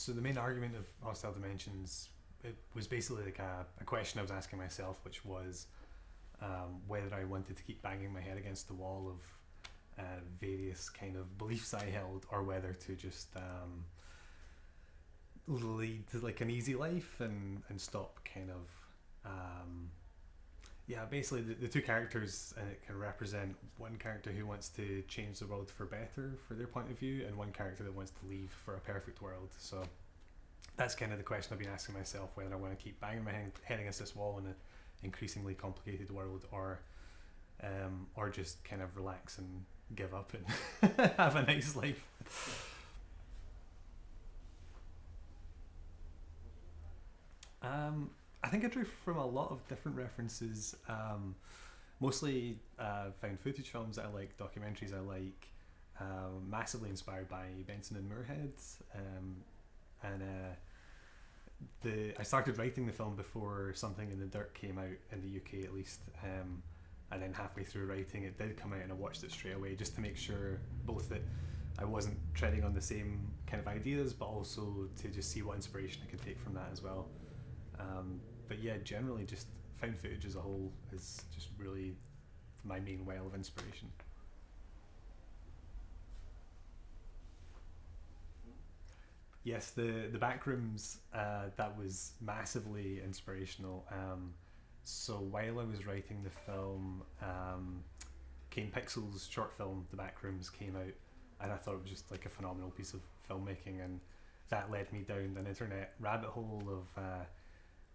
So the main argument of Hostile Dimensions, it was basically like a question I was asking myself, which was whether I wanted to keep banging my head against the wall of various kind of beliefs I held, or whether to just lead to like an easy life and stop kind of basically the two characters, and it can represent one character who wants to change the world for better for their point of view, and one character that wants to leave for a perfect world. So that's kind of the question I've been asking myself, whether I want to keep banging my head against this wall in an increasingly complicated world, or just kind of relax and give up and have a nice life. I think I drew from a lot of different references. Mostly found footage films that I like, documentaries I like. Massively inspired by Benson and Moorhead, and I started writing the film before Something in the Dirt came out in the UK, at least. And then halfway through writing, it did come out, and I watched it straight away just to make sure both that I wasn't treading on the same kind of ideas, but also to just see what inspiration I could take from that as well. But yeah, generally just found footage as a whole is just really my main well of inspiration. Yes, the backrooms, that was massively inspirational. So while I was writing the film, Kane Pixel's short film, The Backrooms, came out, and I thought it was just like a phenomenal piece of filmmaking, and that led me down an internet rabbit hole of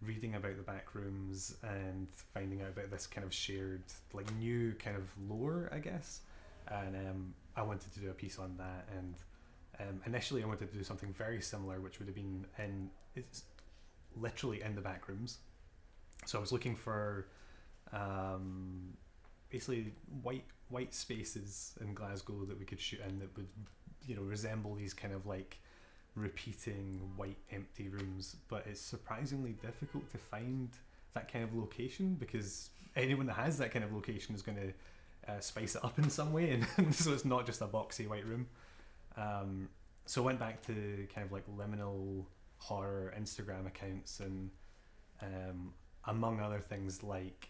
reading about the backrooms and finding out about this kind of shared, like, new kind of lore, I guess. And I wanted to do a piece on that, and initially I wanted to do something very similar, which would have been it's literally in the backrooms. So I was looking for basically white spaces in Glasgow that we could shoot in that would, resemble these kind of like repeating white empty rooms. But it's surprisingly difficult to find that kind of location, because anyone that has that kind of location is going to spice it up in some way, and so it's not just a boxy white room. So I went back to kind of like liminal horror Instagram accounts, and among other things like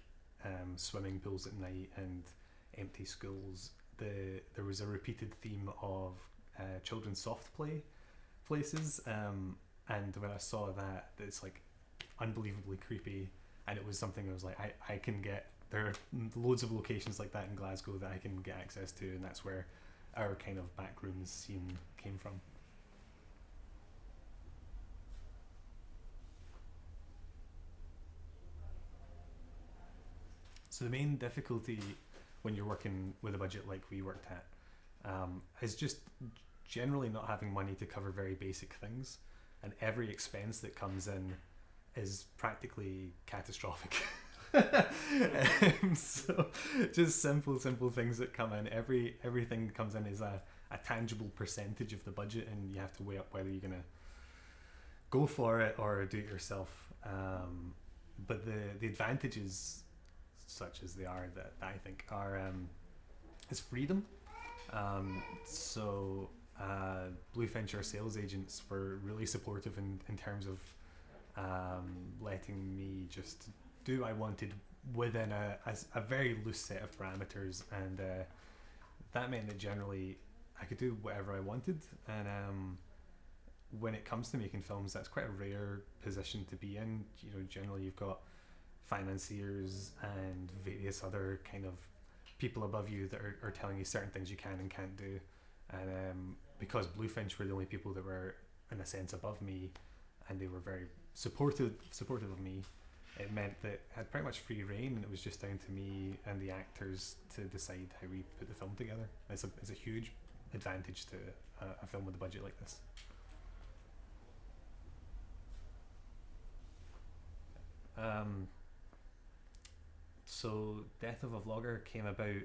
swimming pools at night and empty schools, there was a repeated theme of children's soft play places, and when I saw that, it's like unbelievably creepy, and it was something I was like, I can get, there are loads of locations like that in Glasgow that I can get access to, and that's where our kind of backrooms scene came from. So the main difficulty when you're working with a budget like we worked at is just generally not having money to cover very basic things, and every expense that comes in is practically catastrophic. So just simple things that come in. Everything that comes in is a tangible percentage of the budget, and you have to weigh up whether you're gonna go for it or do it yourself. But the advantages, such as they are, that I think are is freedom. So Bluefinch, our sales agents, were really supportive in terms of letting me just do what I wanted within a very loose set of parameters, and that meant that generally I could do whatever I wanted. And when it comes to making films, that's quite a rare position to be in. Generally you've got financiers and various other kind of people above you that are telling you certain things you can and can't do, and because Bluefinch were the only people that were in a sense above me, and they were very supportive of me, it meant that I had pretty much free reign, and it was just down to me and the actors to decide how we put the film together. It's a huge advantage to a film with a budget like this. So Death of a Vlogger came about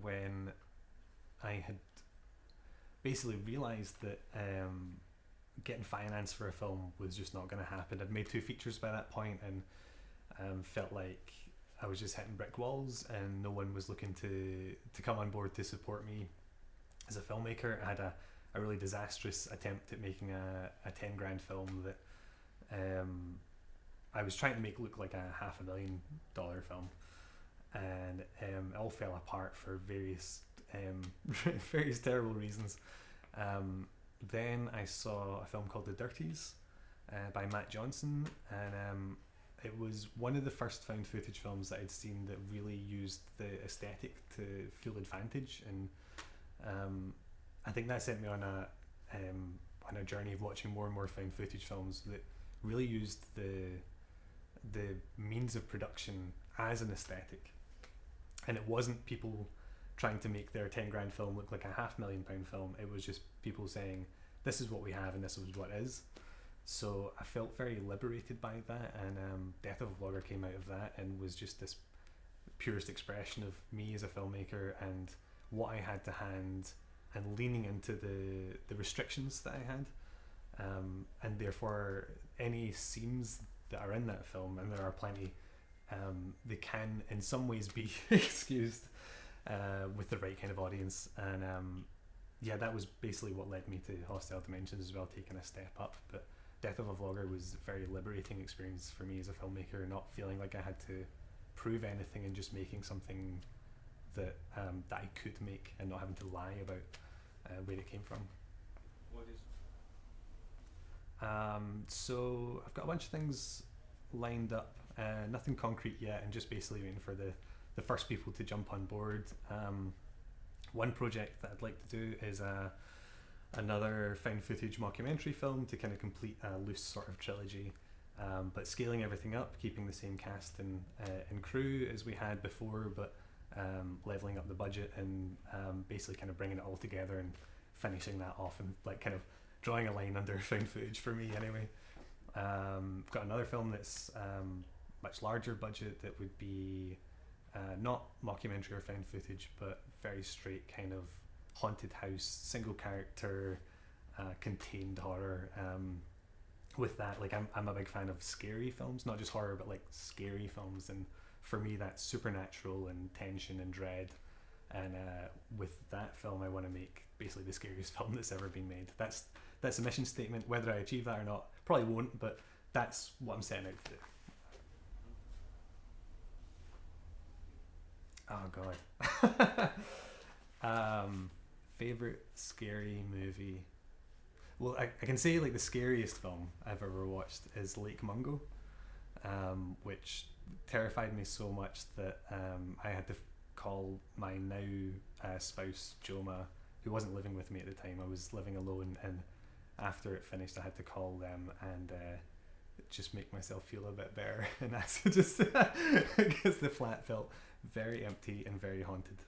when I had basically realised that getting finance for a film was just not going to happen. I'd made 2 features by that point, and felt like I was just hitting brick walls, and no one was looking to come on board to support me as a filmmaker. I had a really disastrous attempt at making a 10 grand film that I was trying to make look like a $500,000 film, and it all fell apart for various various terrible reasons. Then I saw a film called The Dirties by Matt Johnson, and it was one of the first found footage films that I'd seen that really used the aesthetic to full advantage, and I think that sent me on a journey of watching more and more found footage films that really used the means of production as an aesthetic, and it wasn't people trying to make their 10 grand film look like a £500,000 film. It was just people saying, this is what we have and this is what it is. So I felt very liberated by that, and Death of a Vlogger came out of that and was just this purest expression of me as a filmmaker and what I had to hand, and leaning into the restrictions that I had, and therefore any seams that are in that film, and there are plenty, they can in some ways be excused with the right kind of audience. And yeah, that was basically what led me to Hostile Dimensions as well, taking a step up. But Death of a Vlogger was a very liberating experience for me as a filmmaker, not feeling like I had to prove anything and just making something that that I could make, and not having to lie about where it came from. What is? So I've got a bunch of things lined up, nothing concrete yet, and just basically waiting for the first people to jump on board. One project that I'd like to do is another found footage mockumentary film to kind of complete a loose sort of trilogy, but scaling everything up, keeping the same cast and crew as we had before, but leveling up the budget, and basically kind of bringing it all together and finishing that off, and like kind of drawing a line under found footage for me anyway. I've got another film that's much larger budget that would be not mockumentary or found footage, but very straight kind of haunted house, single character, contained horror. With that, like I'm a big fan of scary films, not just horror, but like scary films, and for me that's supernatural and tension and dread. And with that film, I want to make basically the scariest film that's ever been made. That's a mission statement. Whether I achieve that or not, probably won't, but that's what I'm setting out to do. Oh god. Favorite scary movie. Well, I can say like the scariest film I've ever watched is Lake Mungo, which terrified me so much that I had to call my now spouse Joma, who wasn't living with me at the time. I was living alone, and after it finished I had to call them and just make myself feel a bit better, and that's just because the flat felt very empty and very haunted.